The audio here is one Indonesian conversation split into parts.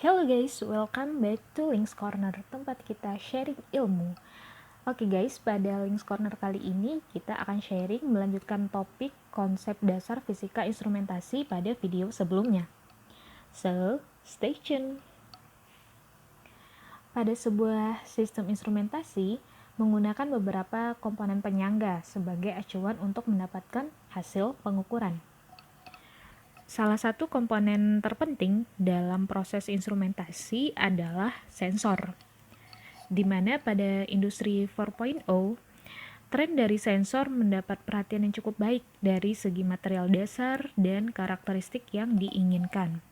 Hello guys, welcome back to Links Corner, tempat kita sharing ilmu. Oke guys, pada Links Corner kali ini kita akan sharing melanjutkan topik konsep dasar fisika instrumentasi pada video sebelumnya. So, stay tuned. Pada sebuah sistem instrumentasi, menggunakan beberapa komponen penyangga sebagai acuan untuk mendapatkan hasil pengukuran. Salah satu komponen terpenting dalam proses instrumentasi adalah sensor, di mana pada industri 4.0, tren dari sensor mendapat perhatian yang cukup baik dari segi material dasar dan karakteristik yang diinginkan.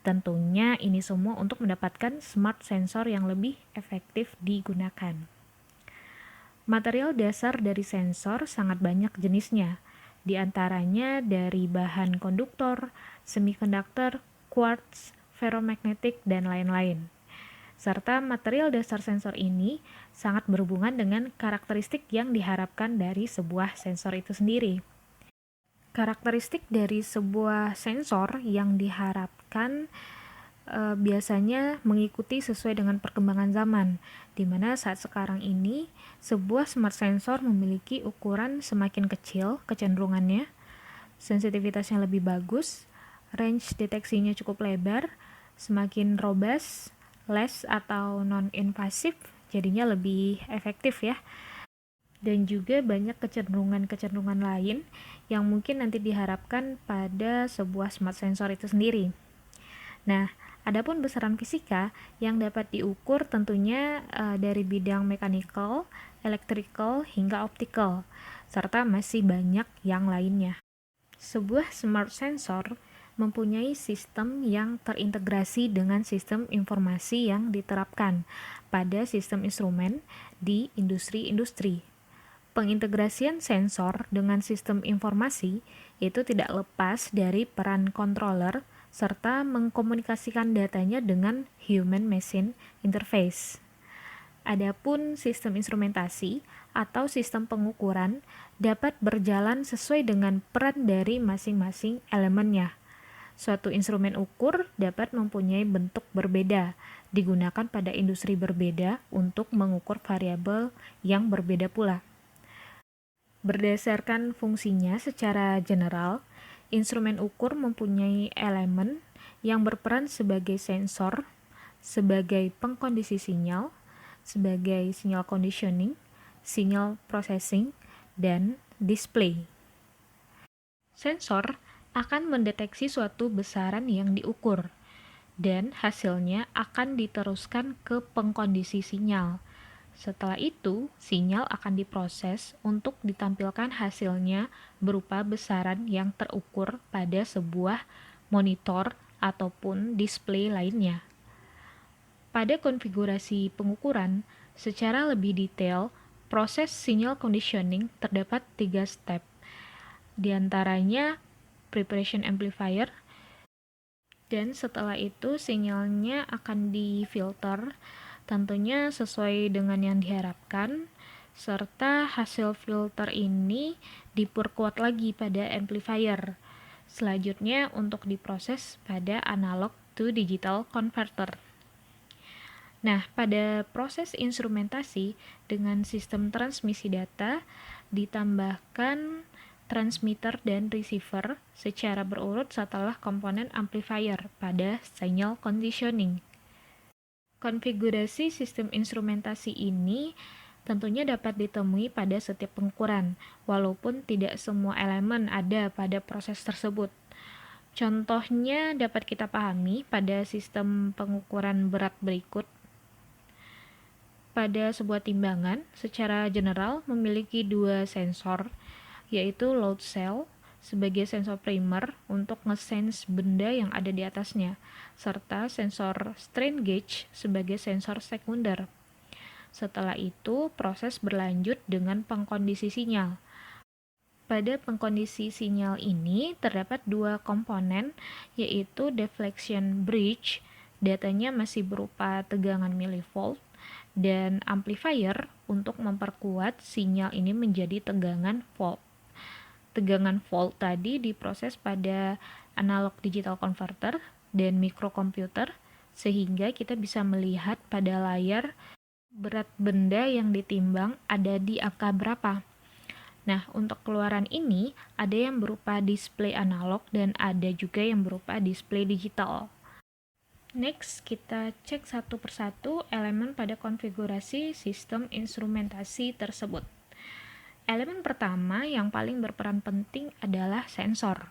Tentunya ini semua untuk mendapatkan smart sensor yang lebih efektif digunakan. Material dasar dari sensor sangat banyak jenisnya, di antaranya dari bahan konduktor, semikonduktor, quartz, ferromagnetik, dan lain-lain. Serta material dasar sensor ini sangat berhubungan dengan karakteristik yang diharapkan dari sebuah sensor itu sendiri. Karakteristik dari sebuah sensor yang diharapkan biasanya mengikuti sesuai dengan perkembangan zaman, di mana saat sekarang ini sebuah smart sensor memiliki ukuran semakin kecil kecenderungannya, sensitivitasnya lebih bagus, range deteksinya cukup lebar, semakin robust, less atau non-invasif, jadinya lebih efektif ya. Dan juga banyak kecenderungan-kecenderungan lain yang mungkin nanti diharapkan pada sebuah smart sensor itu sendiri. Nah, adapun besaran fisika yang dapat diukur tentunya dari bidang mechanical, electrical, hingga optical, serta masih banyak yang lainnya. Sebuah smart sensor mempunyai sistem yang terintegrasi dengan sistem informasi yang diterapkan pada sistem instrumen di industri-industri. Pengintegrasian sensor dengan sistem informasi itu tidak lepas dari peran controller serta mengkomunikasikan datanya dengan human-machine interface. Adapun sistem instrumentasi atau sistem pengukuran dapat berjalan sesuai dengan peran dari masing-masing elemennya. Suatu instrumen ukur dapat mempunyai bentuk berbeda, digunakan pada industri berbeda untuk mengukur variabel yang berbeda pula. Berdasarkan fungsinya secara general, instrumen ukur mempunyai elemen yang berperan sebagai sensor, sebagai pengkondisi sinyal, sebagai sinyal conditioning, sinyal processing, dan display. Sensor akan mendeteksi suatu besaran yang diukur, dan hasilnya akan diteruskan ke pengkondisi sinyal. Setelah itu, sinyal akan diproses untuk ditampilkan hasilnya berupa besaran yang terukur pada sebuah monitor ataupun display lainnya. Pada konfigurasi pengukuran, secara lebih detail, proses sinyal conditioning terdapat 3 step. Di antaranya preparation amplifier, dan setelah itu sinyalnya akan difilter tentunya sesuai dengan yang diharapkan, serta hasil filter ini diperkuat lagi pada amplifier. Selanjutnya untuk diproses pada analog to digital converter. Nah, pada proses instrumentasi dengan sistem transmisi data ditambahkan transmitter dan receiver secara berurut setelah komponen amplifier pada signal conditioning. Konfigurasi sistem instrumentasi ini tentunya dapat ditemui pada setiap pengukuran, walaupun tidak semua elemen ada pada proses tersebut. Contohnya dapat kita pahami pada sistem pengukuran berat berikut. Pada sebuah timbangan, secara general memiliki 2 sensor, yaitu load cell sebagai sensor primer untuk nge-sense benda yang ada di atasnya, serta sensor strain gauge sebagai sensor sekunder. Setelah itu, proses berlanjut dengan pengkondisi sinyal. Pada pengkondisi sinyal ini terdapat 2 komponen, yaitu deflection bridge, datanya masih berupa tegangan milivolt, dan amplifier untuk memperkuat sinyal ini menjadi tegangan volt. Tegangan volt tadi diproses pada analog digital converter dan mikrokomputer sehingga kita bisa melihat pada layar berat benda yang ditimbang ada di angka berapa. Nah, untuk keluaran ini ada yang berupa display analog dan ada juga yang berupa display digital. Next, kita cek satu persatu elemen pada konfigurasi sistem instrumentasi tersebut. Elemen pertama yang paling berperan penting adalah sensor.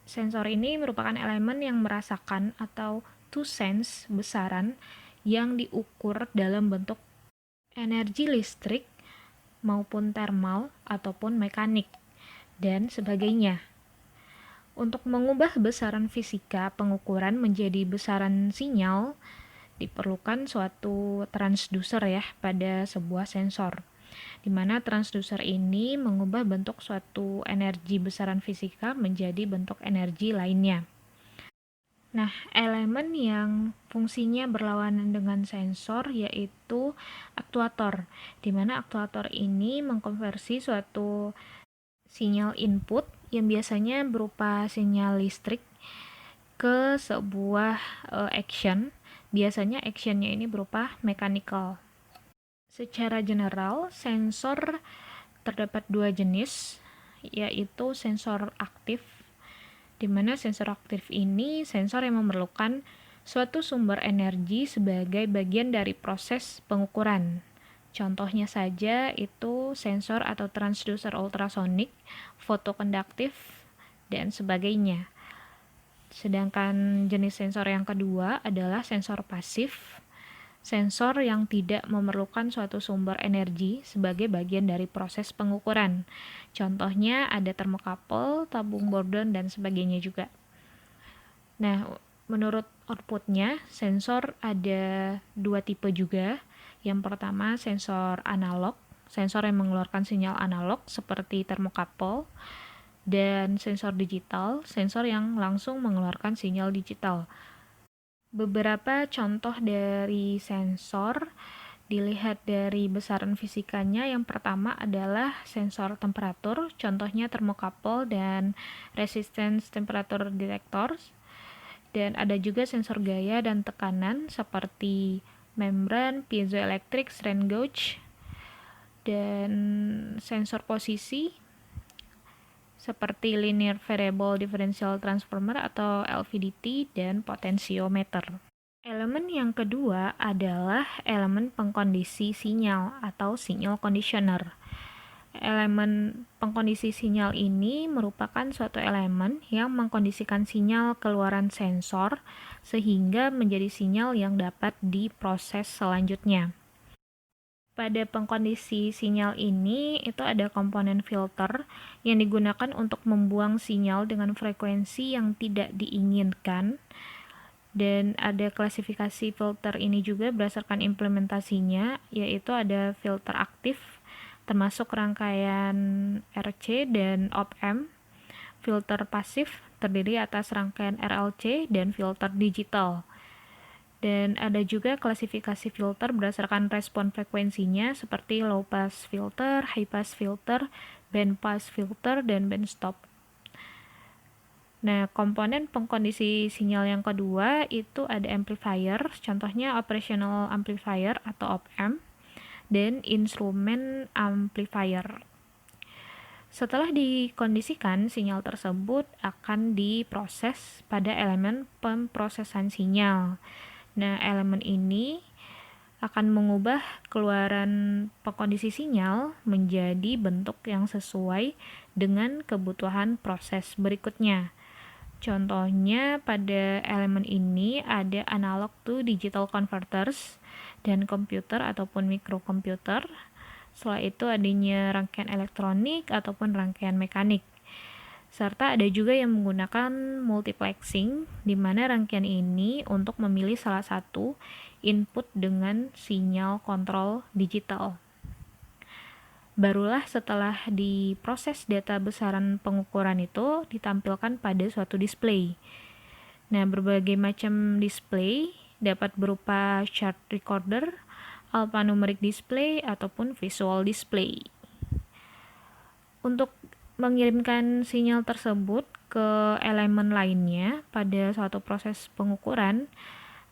Sensor ini merupakan elemen yang merasakan atau to sense besaran yang diukur dalam bentuk energi listrik maupun thermal ataupun mekanik dan sebagainya. Untuk mengubah besaran fisika pengukuran menjadi besaran sinyal, diperlukan suatu transducer ya pada sebuah sensor, di mana transducer ini mengubah bentuk suatu energi besaran fisika menjadi bentuk energi lainnya. Nah, elemen yang fungsinya berlawanan dengan sensor yaitu aktuator, di mana aktuator ini mengkonversi suatu sinyal input yang biasanya berupa sinyal listrik ke sebuah action. Biasanya actionnya ini berupa mechanical. Secara general, sensor terdapat dua jenis, yaitu sensor aktif, di mana sensor aktif ini sensor yang memerlukan suatu sumber energi sebagai bagian dari proses pengukuran. Contohnya saja itu sensor atau transducer ultrasonik, fotokonduktif, dan sebagainya. Sedangkan jenis sensor yang kedua adalah sensor pasif, sensor yang tidak memerlukan suatu sumber energi sebagai bagian dari proses pengukuran. Contohnya ada termokapel, tabung Bordon, dan sebagainya juga. Nah, menurut outputnya, sensor ada dua tipe juga. Yang pertama, sensor analog, sensor yang mengeluarkan sinyal analog seperti termokapel, dan sensor digital, sensor yang langsung mengeluarkan sinyal digital. Beberapa contoh dari sensor dilihat dari besaran fisikanya. Yang pertama adalah sensor temperatur, contohnya termokapel dan resistance temperature detectors. Dan ada juga sensor gaya dan tekanan seperti membran, piezoelectric, strain gauge, dan sensor posisi seperti linear variable differential transformer atau LVDT dan potentiometer. Elemen yang kedua adalah elemen pengkondisi sinyal atau signal conditioner. Elemen pengkondisi sinyal ini merupakan suatu elemen yang mengkondisikan sinyal keluaran sensor sehingga menjadi sinyal yang dapat diproses selanjutnya. Pada pengkondisi sinyal ini itu ada komponen filter yang digunakan untuk membuang sinyal dengan frekuensi yang tidak diinginkan, dan ada klasifikasi filter ini juga berdasarkan implementasinya, yaitu ada filter aktif termasuk rangkaian RC dan op-amp, filter pasif terdiri atas rangkaian RLC dan filter digital. Dan ada juga klasifikasi filter berdasarkan respon frekuensinya seperti low pass filter, high pass filter, band pass filter, dan band stop. Nah, komponen pengkondisi sinyal yang kedua itu ada amplifier, contohnya operational amplifier atau op-amp, dan instrumen amplifier. Setelah dikondisikan, sinyal tersebut akan diproses pada elemen pemrosesan sinyal. Nah, elemen ini akan mengubah keluaran pengkondisi sinyal menjadi bentuk yang sesuai dengan kebutuhan proses berikutnya. Contohnya pada elemen ini ada analog to digital converters dan komputer ataupun mikrokomputer. Setelah itu adanya rangkaian elektronik ataupun rangkaian mekanik. Serta ada juga yang menggunakan multiplexing, di mana rangkaian ini untuk memilih salah satu input dengan sinyal kontrol digital. Barulah setelah diproses data besaran pengukuran itu ditampilkan pada suatu display. Nah, berbagai macam display dapat berupa chart recorder, alphanumeric display, ataupun visual display. Untuk mengirimkan sinyal tersebut ke elemen lainnya pada suatu proses pengukuran,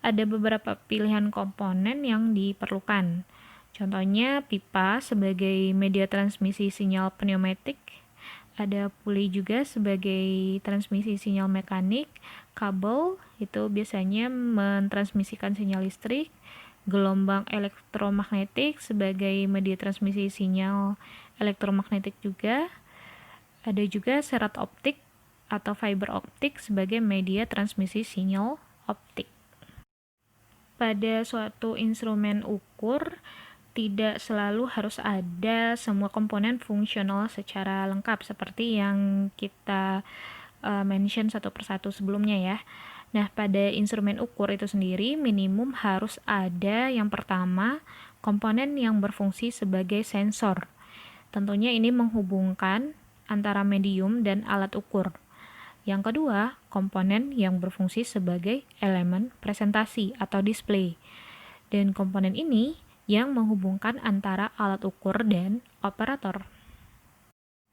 ada beberapa pilihan komponen yang diperlukan. Contohnya pipa sebagai media transmisi sinyal pneumatik, ada puli juga sebagai transmisi sinyal mekanik, kabel itu biasanya mentransmisikan sinyal listrik, gelombang elektromagnetik sebagai media transmisi sinyal elektromagnetik juga, ada juga serat optik atau fiber optik sebagai media transmisi sinyal optik. Pada suatu instrumen ukur, tidak selalu harus ada semua komponen fungsional secara lengkap seperti yang kita mention satu persatu sebelumnya ya. Nah, pada instrumen ukur itu sendiri minimum harus ada yang pertama komponen yang berfungsi sebagai sensor. Tentunya ini menghubungkan antara medium dan alat ukur. Yang kedua, komponen yang berfungsi sebagai elemen presentasi atau display. Dan komponen ini yang menghubungkan antara alat ukur dan operator.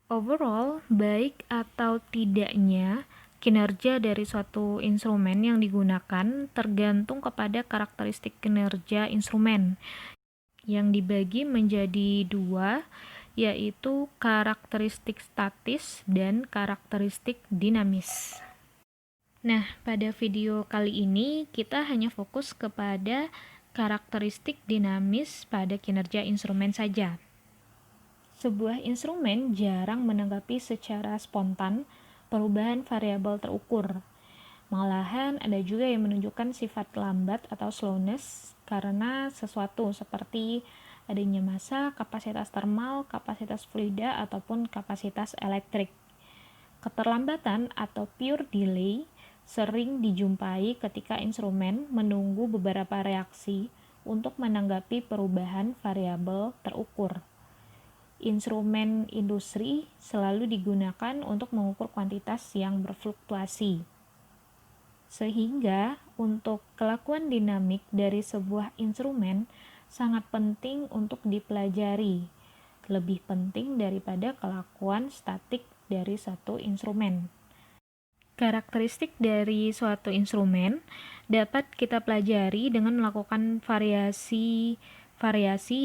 Overall, baik atau tidaknya kinerja dari suatu instrumen yang digunakan tergantung kepada karakteristik kinerja instrumen yang dibagi menjadi dua, yaitu karakteristik statis dan karakteristik dinamis. Nah, pada video kali ini kita hanya fokus kepada karakteristik dinamis pada kinerja instrumen saja. Sebuah instrumen jarang menanggapi secara spontan perubahan variabel terukur. Malahan ada juga yang menunjukkan sifat lambat atau slowness karena sesuatu seperti adanya massa, kapasitas termal, kapasitas fluida, ataupun kapasitas elektrik. Keterlambatan atau pure delay sering dijumpai ketika instrumen menunggu beberapa reaksi untuk menanggapi perubahan variabel terukur. Instrumen industri selalu digunakan untuk mengukur kuantitas yang berfluktuasi. Sehingga untuk kelakuan dinamik dari sebuah instrumen sangat penting untuk dipelajari, lebih penting daripada kelakuan statik dari satu instrumen. Karakteristik dari suatu instrumen dapat kita pelajari dengan melakukan variasi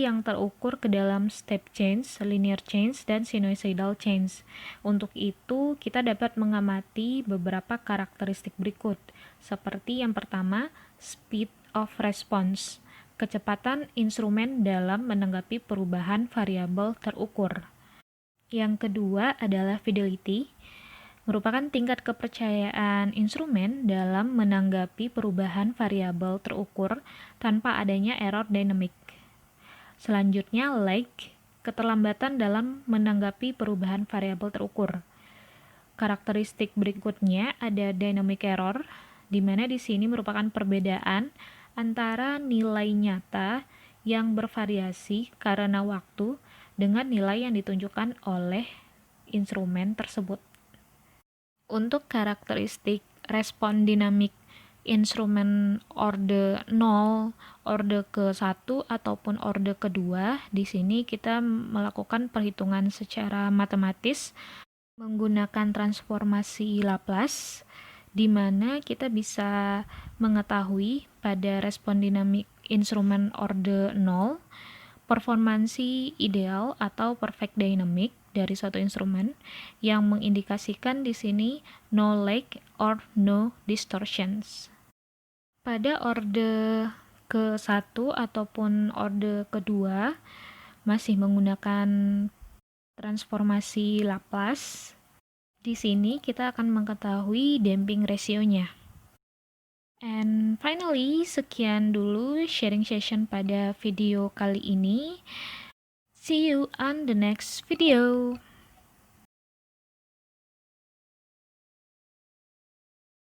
yang terukur ke dalam step change, linear change, dan sinusoidal change. Untuk itu, kita dapat mengamati beberapa karakteristik berikut, seperti yang pertama, speed of response, kecepatan instrumen dalam menanggapi perubahan variabel terukur. Yang kedua adalah fidelity, merupakan tingkat kepercayaan instrumen dalam menanggapi perubahan variabel terukur tanpa adanya error dynamic. Selanjutnya, lag, keterlambatan dalam menanggapi perubahan variabel terukur. Karakteristik berikutnya ada dynamic error, di mana di sini merupakan perbedaan antara nilai nyata yang bervariasi karena waktu dengan nilai yang ditunjukkan oleh instrumen tersebut. Untuk karakteristik respon dinamik instrumen orde 0, orde ke-1 ataupun orde kedua, di sini kita melakukan perhitungan secara matematis menggunakan transformasi Laplace, di mana kita bisa mengetahui pada respon dinamik instrumen orde 0 performansi ideal atau perfect dynamic dari suatu instrumen yang mengindikasikan di sini no lag or no distortions. Pada orde ke-1 ataupun orde kedua masih menggunakan transformasi Laplace. Di sini kita akan mengetahui damping ratio-nya. And finally, sekian dulu sharing session pada video kali ini. See you on the next video.